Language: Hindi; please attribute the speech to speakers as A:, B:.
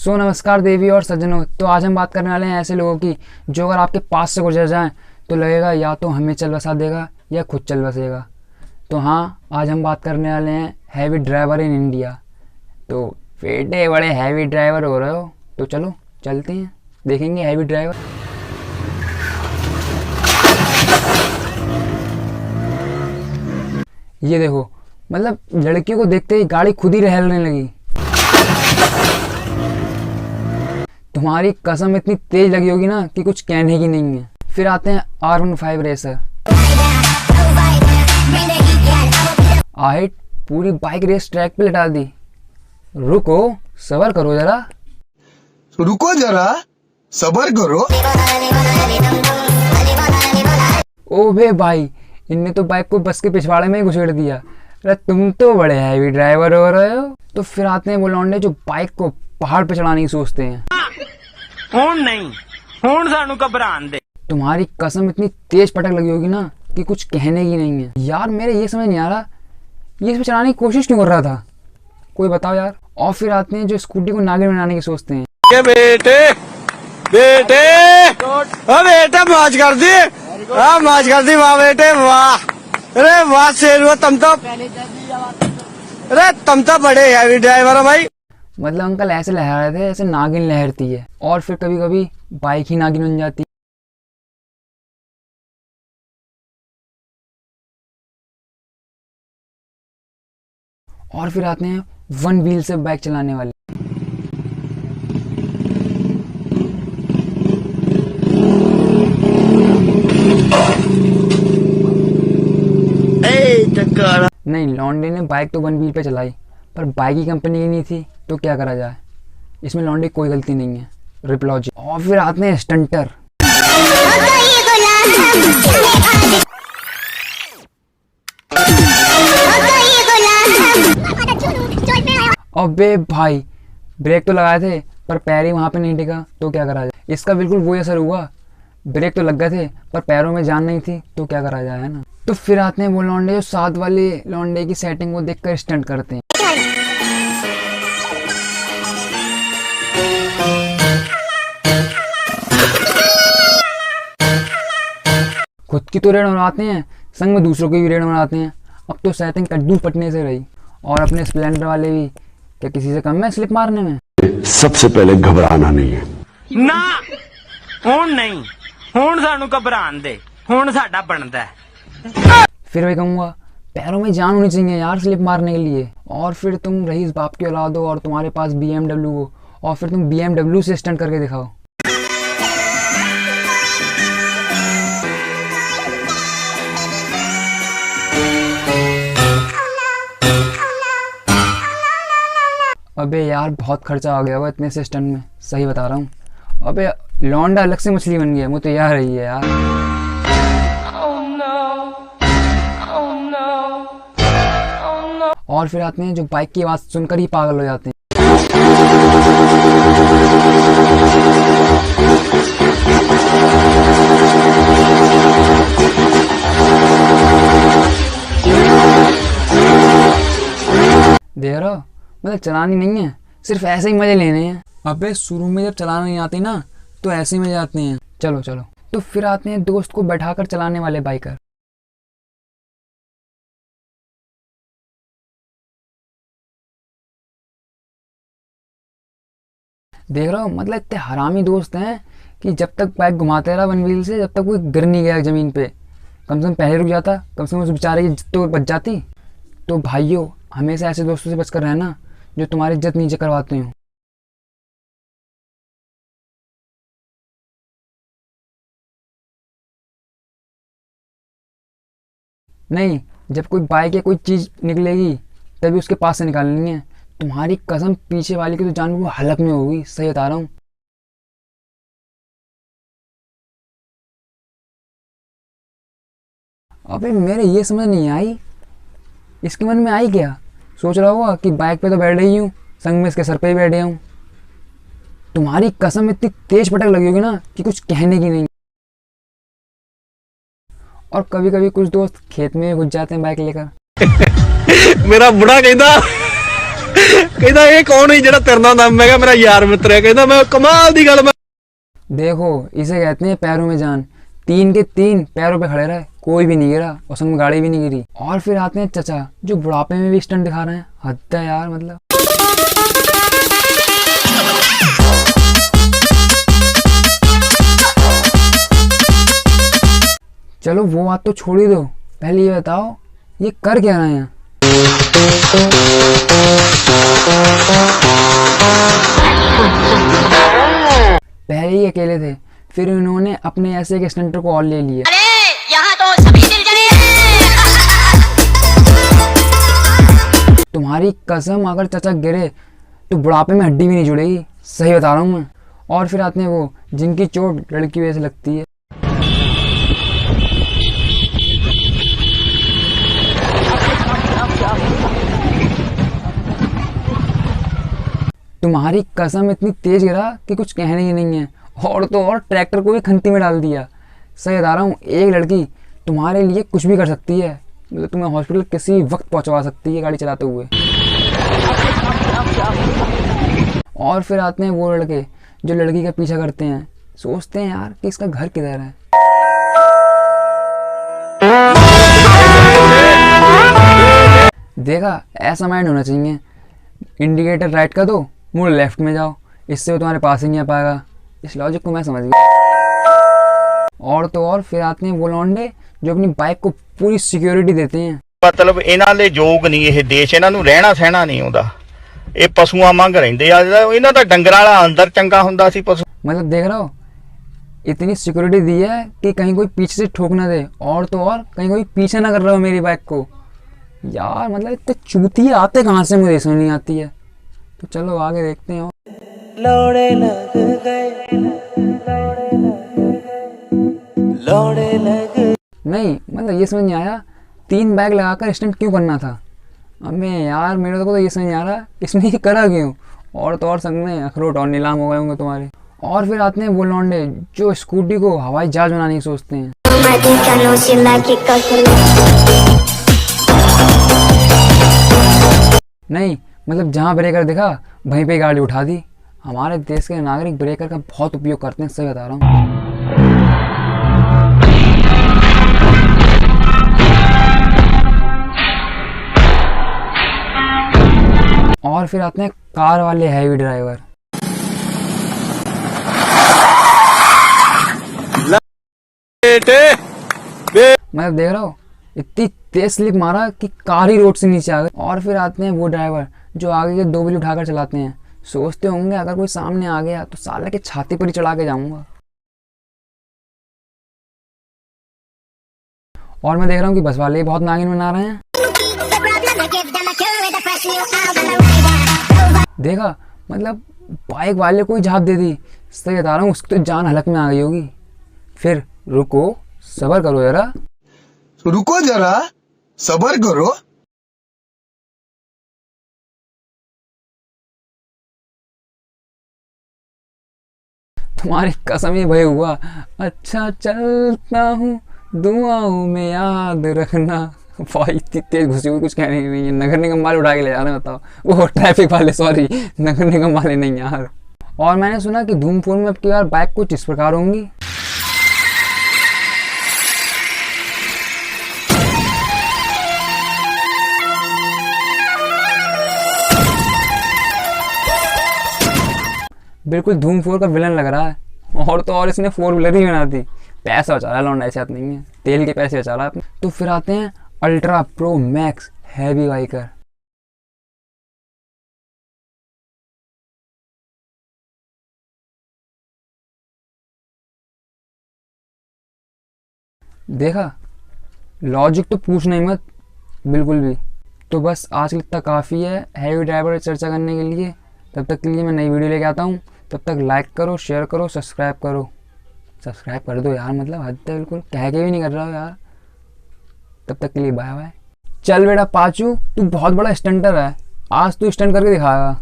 A: नमस्कार देवी और सज्जनों। तो आज हम बात करने वाले हैं ऐसे लोगों की जो अगर आपके पास से गुजर जाएं तो लगेगा या तो हमें चल बसा देगा या खुद चल बसेगा। तो हाँ, आज हम बात करने वाले हैं हैवी ड्राइवर इन इंडिया। तो बेटे बड़े हैवी ड्राइवर हो रहे हो तो चलो चलते हैं, देखेंगे हैवी ड्राइवर। ये देखो, मतलब लड़कियों को देखते ही गाड़ी खुद ही रहने लगी। तुम्हारी कसम इतनी तेज लगी होगी ना कि कुछ कहने की नहीं है। फिर आते हैं R15 रेसर। आहिट पूरी बाइक रेस ट्रैक पे लटा दी। रुको, सबर करो जरा।
B: रुको जरा, सबर करो।
A: ओ बे भाई, इनने तो बाइक को बस के पिछवाड़े में ही घुसेड़ दिया। अरे तुम तो बड़े हैवी ड्राइवर हो रहे हो। तो फिर आते हैं वो लौंडे जो बाइक को पहाड़ पे चढ़ाने की सोचते हैं। तुम्हारी कसम इतनी तेज पटक लगी होगी ना कि कुछ कहने की नहीं है। यार मेरे ये समझ नहीं आ रहा, ये इसमें चलाने की कोशिश क्यों कर रहा था, कोई बताओ यार। और फिर आते हैं जो स्कूटी को नागिन बनाने की सोचते हैं।
B: ये बेटे बेटे मौज कर दी, मौज कर दी, वाह बेटे वाह। अरे वाह शेर हुआ तुम तो। अरे तुम तो बड़े हैवी ड्राइवर हो भाई।
A: मतलब अंकल ऐसे लहरा रहे थे ऐसे नागिन लहरती है, और फिर कभी कभी बाइक ही नागिन बन जाती है। और फिर आते हैं वन व्हील से बाइक चलाने वाले। नहीं, लॉन्डे ने बाइक तो वन व्हील पे चलाई, पर बाइक की कंपनी की नहीं थी, तो क्या करा जाए। इसमें लॉन्डे की कोई गलती नहीं है, रिप्लॉजी। और फिर आते हैं स्टंटर। अबे भाई, ब्रेक तो लगाए थे पर पैर ही वहां पे नहीं टिका, तो क्या करा जाए। इसका बिल्कुल वही असर हुआ, ब्रेक तो लग गए थे पर पैरों में जान नहीं थी, तो क्या करा जाए, है ना। तो फिर आते हैं वो लौंडे जो साथ वाले लौंडे की सेटिंग को देखकर स्टंट करते हैं। खुद की तो रेड बनाते हैं, संग में दूसरों की भी रेड बनाते हैं। अब तो सेटिंग कद्दू पटने से रही। और अपने स्प्लेंडर वाले भी क्या किसी से कम है स्लिप मारने में।
C: सबसे पहले घबराना नहीं है
D: ना, हुण नहीं, हुण सानू घबरान दे, हुण साडा बनदा है।
A: फिर वही कहूँगा, पैरों में जान होनी चाहिए यार स्लिप मारने के लिए। और फिर तुम रईस बाप की औलाद हो और तुम्हारे पास BMW हो, और फिर तुम BMW से स्टंट करके दिखाओ। अबे यार बहुत खर्चा आ गया हुआ इतने से स्टंट में, सही बता रहा हूँ। अबे लौंडा अलग से मछली बन गया, मुझे तो यार रही है यार। और फिर आते हैं जो बाइक की आवाज सुनकर ही पागल हो जाते हैं। देख रहे हो, मतलब चलानी नहीं है, सिर्फ ऐसे ही मजे लेने हैं। अबे शुरू में जब चलाना नहीं आती ना तो ऐसे ही मजे आते हैं। चलो चलो। तो फिर आते हैं दोस्त को बैठाकर चलाने वाले बाइकर। देख रहे हो, मतलब इतने हरामी दोस्त हैं कि जब तक बाइक घुमाते रहा वन व्हील से, जब तक कोई गिर नहीं गया जमीन पे, कम से कम पहले रुक जाता, कम से कम उस बेचारे की इज्जत तो बच जाती। तो भाइयों, हमेशा ऐसे दोस्तों से बचकर रहना जो तुम्हारी इज्जत नीचे करवाते हो। नहीं, जब कोई बाइक या कोई चीज निकलेगी तभी उसके पास से निकालनी है। तुम्हारी कसम पीछे वाले की तो जान वो हलक में होगी, सही बता रहा हूँ। अबे मेरे ये समझ नहीं आई, इसके मन में आई क्या। सोच रहा होगा कि बाइक पे तो बैठ रही हूँ, संग में इसके सर पे ही बैठे हूँ। तुम्हारी कसम इतनी तेज पटक लगी होगी ना कि कुछ कहने की नहीं। और कभी कभी कुछ दोस्त खेत में घुस जाते हैं बाइक लेकर।
B: मेरा बुढ़ा कहता कहता ये कौन है जेड़ा तेरे नाल? मैं कहा मेरा यार मित्र है। कहता मैं कमाल दी गल।
A: देखो इसे कहते हैं पैरों में जान। 3 के 3 पैरों पे खड़े रहे, कोई भी नहीं गिरा और संग में गाड़ी भी नहीं गिरी। और फिर आते हैं चचा जो बुढ़ापे में भी स्टंट दिखा रहे हैं। हद है यार मतलब। चलो वो बात तो छोड़ ही दो, पहले ये बताओ ये कर क्या रहे हैं? पहले ही अकेले थे, फिर इन्होंने अपने ऐसे एक स्टंटर को और ले लिया।
E: अरे यहाँ तो सभी दिल जले हैं।
A: तुम्हारी कसम अगर चचा गिरे तो बुढ़ापे में हड्डी भी नहीं जुड़ेगी, सही बता रहा हूँ मैं। और फिर आते हैं वो जिनकी चोट लड़की की वजह से लगती है। तुम्हारी कसम इतनी तेज गिरा कि कुछ कहने ही नहीं है। और तो और ट्रैक्टर को भी खंती में डाल दिया। सही बता रहा हूँ, एक लड़की तुम्हारे लिए कुछ भी कर सकती है, मतलब तुम्हें हॉस्पिटल किसी वक्त पहुंचवा सकती है गाड़ी चलाते हुए। और फिर आते हैं वो लड़के जो लड़की का पीछा करते हैं, सोचते हैं यार कि इसका घर किधर है। देखा, ऐसा माइंड होना चाहिए। इंडिकेटर राइट का दो, मुड़ लेफ्ट में जाओ, इससे वो तुम्हारे पास ही नहीं आ पाएगा। इस लॉजिक को मैं समझ गया। और तो और फिर आते हैं वो लौंडे जो अपनी बाइक को पूरी सिक्योरिटी देते हैं।
F: मतलब इन्हां दे जोग नहीं ਇਹ ਦੇਸ਼, ਇਹਨਾਂ ਨੂੰ ਰਹਿਣਾ ਸਹਿਣਾ ਨਹੀਂ ਆਉਂਦਾ। ਇਹ ਪਸ਼ੂਆਂ ਵਾਂਗ ਰਹਿੰਦੇ ਆ। ਇਹਨਾਂ ਦਾ ਡੰਗਰਾਂ ਵਾਲਾ ਅੰਦਰ ਚੰਗਾ ਹੁੰਦਾ ਸੀ ਪਸ਼ੂ।
A: मतलब देख रहा हो, इतनी सिक्योरिटी दी है कि कहीं कोई पीछे से ठोक ना दे, और तो और कहीं कोई पीछे ना कर रहा हो मेरी बाइक को। यार मतलब इतने चूतिए आते कहाँ से, मुझे समझ नहीं आती है। तो चलो आगे देखते हैं।
G: लौड़े लग गए, लौड़े लग गए।
A: नहीं मतलब ये समझ नहीं आया 3 बैग लगाकर स्टंट क्यों करना था। अबे यार मेरे को तो ये समझ नहीं आ रहा इसने ये करा क्यों। और तो और संग में अखरोट और नीलाम हो गए होंगे तुम्हारे। और फिर आते हैं वो लौंडे जो स्कूटी को हवाई जहाज बनाने की सोचते हैं। नहीं मतलब जहाँ ब्रेकर दिखा वहीं पे गाड़ी उठा दी। हमारे देश के नागरिक ब्रेकर का बहुत उपयोग करते हैं, सही बता रहा हूँ। और फिर आते हैं कार वाले हैवी ड्राइवर। मतलब देख रहा हो इतनी तेज स्लिप मारा कि कार ही रोड से नीचे आ गई। और फिर आते हैं वो ड्राइवर जो आगे के 2 व्हील उठाकर चलाते हैं। सोचते होंगे अगर कोई सामने आ गया तो साले के छाती पर ही चढ़ा के जाऊंगा। और मैं देख रहा हूँ कि बस वाले ही बहुत नागिन बना रहे हैं। देखा मतलब बाइक वाले को ही झाप दे दी। सही बता रहा हूँ, उसकी तो जान हलक में आ गई होगी। फिर रुको, सब्र करो जरा।
H: रुको जरा, सबर करो।
A: तुम्हारी कसम ही भय हुआ। अच्छा चलता हूँ, दुआओं में याद रखना। भाई इतनी तेज घुसी हुई, कुछ कहने की नहीं है। नगर निगम वाले उठा के ले जा रहे हैं, बताओ। वो ट्रैफिक वाले, सॉरी, नगर निगम वाले नहीं यार। और मैंने सुना कि धूम 4 में अब की बार बाइक कुछ इस प्रकार होंगी। बिल्कुल धूम 4 का विलन लग रहा है। और तो और इसने 4 व्हीलर ही बना दी। पैसा बचा रहा लौंडा, ऐसी बात नहीं है, तेल के पैसे बचा रहा है। तो फिर आते हैं ultra pro max heavy biker. देखा, लॉजिक तो पूछना ही मत बिल्कुल भी। तो बस आज के लिए इतना काफ़ी है हैवी ड्राइवर चर्चा करने के लिए। तब तक के लिए मैं नई वीडियो लेके आता हूँ। तब तक लाइक करो, शेयर करो, सब्सक्राइब करो। सब्सक्राइब कर दो यार, मतलब हद है, बिल्कुल कह के भी नहीं कर रहा हो यार। तब तक के लिए बाय बाय। चल बेटा पाचू, तू बहुत बड़ा स्टंटर है, आज तू स्टंट करके दिखाएगा।